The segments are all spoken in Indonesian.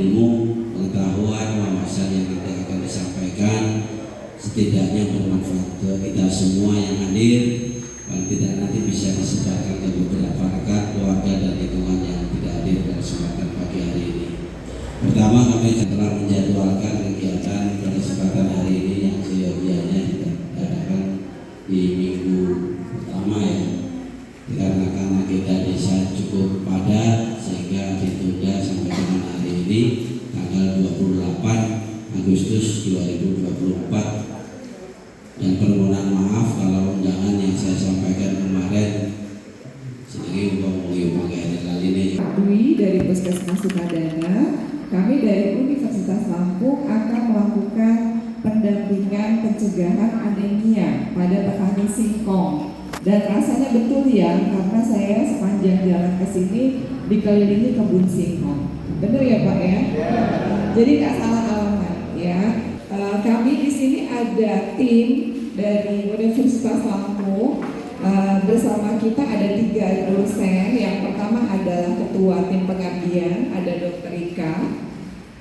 ilmu, pengetahuan, wawasan yang nanti akan disampaikan setidaknya bermanfaat ke kita semua yang hadir. Paling tidak nanti bisa disebarkan ke beberapa rekan, keluarga dan lingkungan yang tidak hadir pada kesempatan pagi hari ini. Pertama, kami telah menjadwalkan kegiatan pada kesempatan hari ini yang seyogianya diadakan di minggu pertama ya. Karena kita desa cukup padat sehingga ditunda sampai dengan hari ini tanggal 28 Agustus 2024. Dan permohonan maaf kalau undangan yang saya sampaikan kemarin sedikit ngomong kali ini. Dwi dari Puskesmas Sukadana, kami dari Universitas Lampung akan melakukan pendampingan pencegahan anemia pada petani singkong. Dan rasanya betul ya, karena saya sepanjang jalan ke sini dikelilingi kebun singkong. Benar ya Pak ya? Jadi nggak salah alamat ya. Kami di sini ada tim dari Universitas Lampung. Bersama kita ada 3 dosen. Yang pertama adalah ketua tim pengabdian, ada Dr. Ika.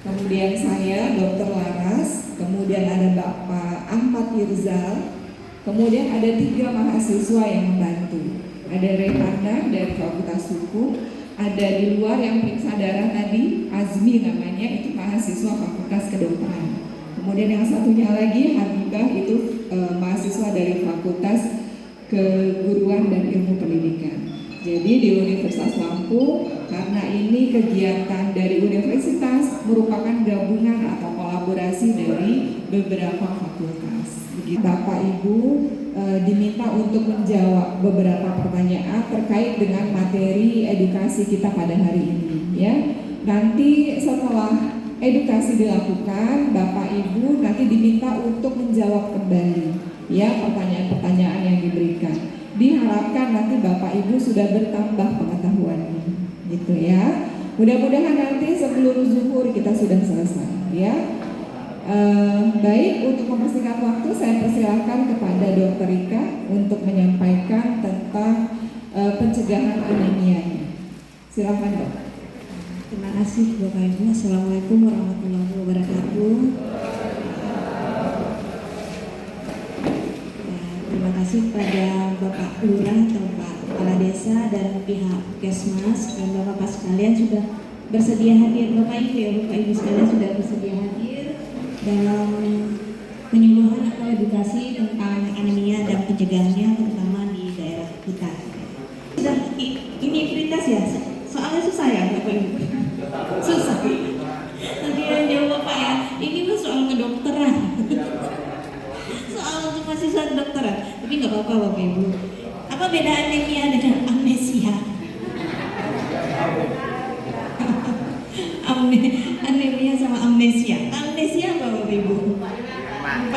Kemudian saya, Dr. Laras. Kemudian ada Bapak Ahmad Yirzal. Kemudian ada 3 mahasiswa yang membantu. Ada Rehana dari Fakultas Hukum, ada di luar yang periksa darah tadi, Azmi namanya, itu mahasiswa Fakultas Kedokteran. Kemudian yang satunya lagi, Habibah, itu mahasiswa dari Fakultas Keguruan dan Ilmu Pendidikan. Jadi di Universitas Lampung, karena ini kegiatan dari universitas merupakan gabungan atau kolaborasi dari beberapa fakultas. Bapak Ibu diminta untuk menjawab beberapa pertanyaan terkait dengan materi edukasi kita pada hari ini ya. Nanti setelah edukasi dilakukan, Bapak Ibu nanti diminta untuk menjawab kembali ya pertanyaan-pertanyaan yang diberikan. Diharapkan nanti Bapak Ibu sudah bertambah pengetahuannya gitu ya. Mudah-mudahan nanti sebelum zuhur kita sudah selesai ya. Baik, untuk mempersingkat waktu saya persilahkan kepada Dr. Ika untuk menyampaikan tentang pencegahan anemia. Silakan Dok. Terima kasih Bapak Ibu. Assalamualaikum warahmatullahi wabarakatuh. Terima kasih kepada Bapak Lurah atau Pak Kepala Desa dan pihak Kesmas dan Bapak sekalian sudah bersedia hadir. Bapak Ibu ya, Bapak Ibu sekalian sudah bersedia hadir dalam penyuluhan atau edukasi tentang anemia dan pencegahannya terutama di daerah kita. Sudah ini prioritas ya, soalnya susah ya Bapak Ibu. Susah. Nanti yang jawab Bapak ya, ini mah soal kedokteran. Soal untuk mahasiswa kedokteran. Tapi nggak apa-apa Bapak Ibu. Apa beda anemia dengan amnesia? Anemia sama amnesia. Amnesia apa Bapak Ibu? Lupa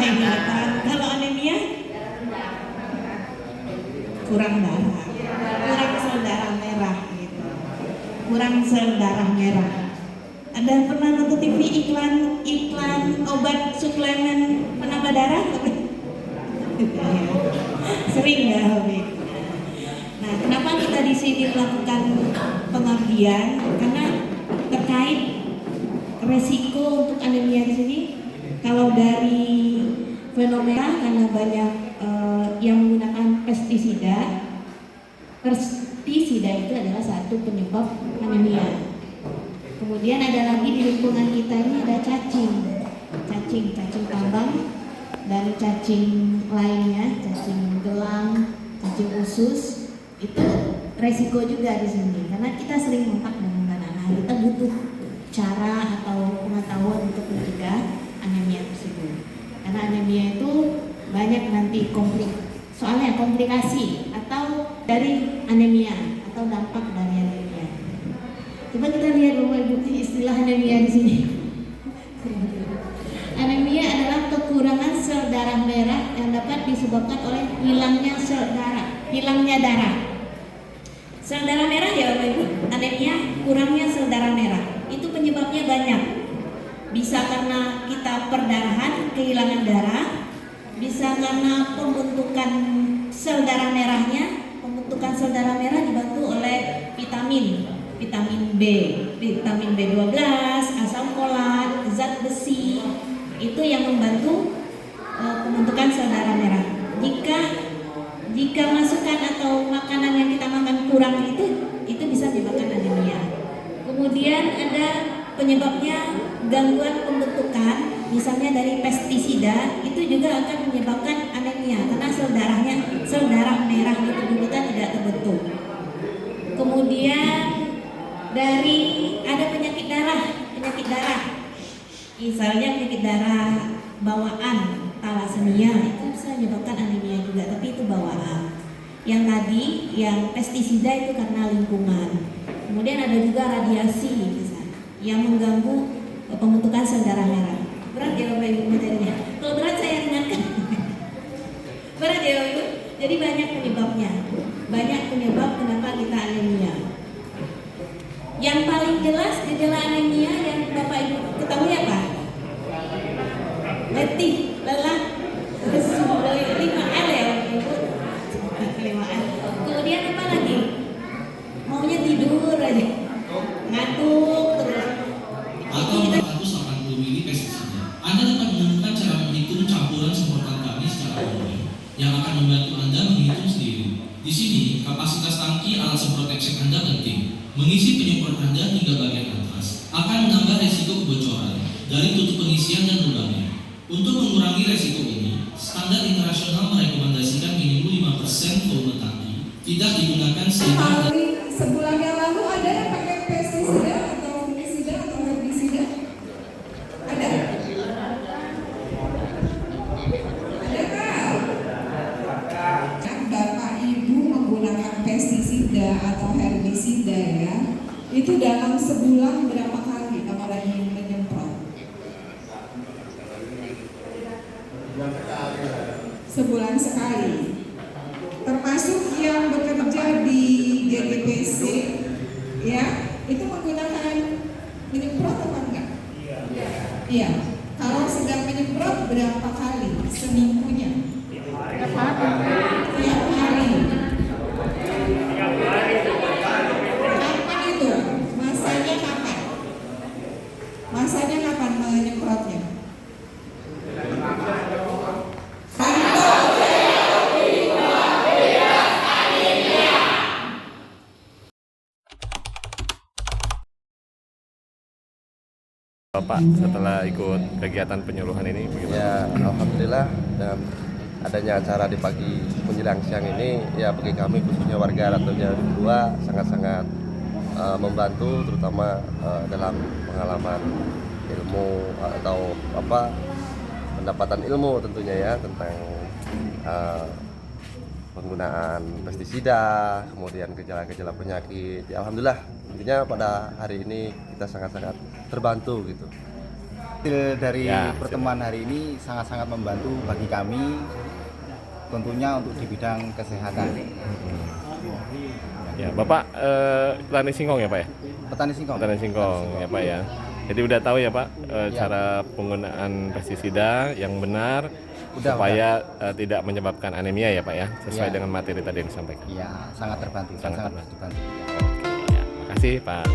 ingatan. Kalau anemia kurang darah, kurang sel darah merah gitu. Kurang sel darah merah. Ada pernah nonton TV iklan obat suplemen penambah darah? Sering ya Bapak Ibu. Nah, kenapa kita di sini melakukan pengabdian? Karena terkait resiko untuk anemia di sini. Kalau dari fenomena karena banyak yang menggunakan pestisida. Pestisida itu adalah satu penyebab anemia. Kemudian ada lagi di lingkungan kita ini ada cacing tambang dan cacing lainnya, cacing gelang, cacing usus. Itu resiko juga di sini karena kita sering kontak dengan tanah. Kita butuh cara atau pengetahuan untuk mencegah anemia tersebut. Karena anemia itu banyak nanti komplikasi atau dari anemia atau dampak dari anemia. Coba kita lihat Bapak Ibu istilah anemia di sini. Anemia adalah kekurangan sel darah merah yang dapat disebabkan oleh hilangnya sel darah, Sel darah merah ya Bapak Ibu, anemia kurangnya sel darah merah. Itu penyebabnya banyak. Bisa karena kita perdarahan, kehilangan darah, bisa karena pembentukan sel darah merahnya. Pembentukan sel darah merah dibantu oleh vitamin B12, asam folat Itu yang membantu pembentukan sel darah merah. Jika masukan atau makanan yang kita makan kurang itu bisa menyebabkan anemia. Kemudian ada penyebabnya gangguan pembentukan, misalnya dari pestisida, itu juga akan menyebabkan anemia karena sel darah merah di tubuh kita tidak terbentuk. Kemudian ada penyakit darah, misalnya penyakit darah bawaan, thalassemia, itu bisa menyebabkan anemia juga, tapi itu bawaan. Yang tadi, yang pestisida itu karena lingkungan. Kemudian ada juga radiasi misalnya, yang mengganggu pembentukan sel darah merah. Berat ya Bapak Ibu materinya. Kalau berat saya ringankan. Berat ya Bapak Ibu. Jadi banyak penyebabnya. Banyak penyebab kenapa kita anemia. Yang paling jelas gejala anemia yang Bapak Ibu ketahui apa? Letih, lelah, lesu, 5L ya Bapak Ibu. 5L. Kemudian apa lagi? Maunya tidur aja, ngantuk terus. Atau 480 ml pestisida. Anda dapat menemukan cara menghitung campuran semprotan kami secara online yang akan membantu Anda menghitung sendiri. Di sini, kapasitas tangki alat semprot eksek Anda penting. Mengisi penyemprot Anda hingga bagian atas akan menambah resiko kebocoran dari tutup pengisian dan lubangnya. Untuk mengurangi resiko ini, standar internasional merekomendasikan minimum 5% volume tangki tidak digunakan sehingga Sebulan yang lalu ada yang pakai pestisida atau fungisida atau herbisida? Ada? Adakah? Bapak Ibu menggunakan pestisida atau herbisida ya, itu dalam sebulan berapa kali kalau lagi menyemprot? Sebulan sekali. Termasuk yang bekerja di GGPC, ya, itu menggunakan menyemprot apa enggak? Iya. Kalau sedang menyemprot berapa kali seminggunya? Tiap hari. Kapan itu? Masanya kapan? Masanya kapan menyemprotnya? Bapak setelah ikut kegiatan penyuluhan ini bagaimana? Ya, alhamdulillah dengan adanya acara di pagi menjelang siang ini, ya bagi kami khususnya warga Ratoja 2 sangat-sangat membantu, terutama dalam pengalaman ilmu atau pendapatan ilmu tentunya ya tentang penggunaan pestisida, kemudian gejala-gejala penyakit. Ya, alhamdulillah intinya pada hari ini kita sangat-sangat terbantu gitu. Dari pertemuan hari ini sangat-sangat membantu bagi kami, tentunya untuk di bidang kesehatan. Ya, Bapak petani singkong ya Pak ya? Petani singkong. Petani singkong ya Pak ya. Jadi udah tahu ya Pak cara penggunaan pestisida yang benar supaya tidak menyebabkan anemia ya Pak ya, sesuai dengan materi tadi yang disampaikan. Iya, sangat terbantu. Sangat dibantu. Ya, makasih Pak.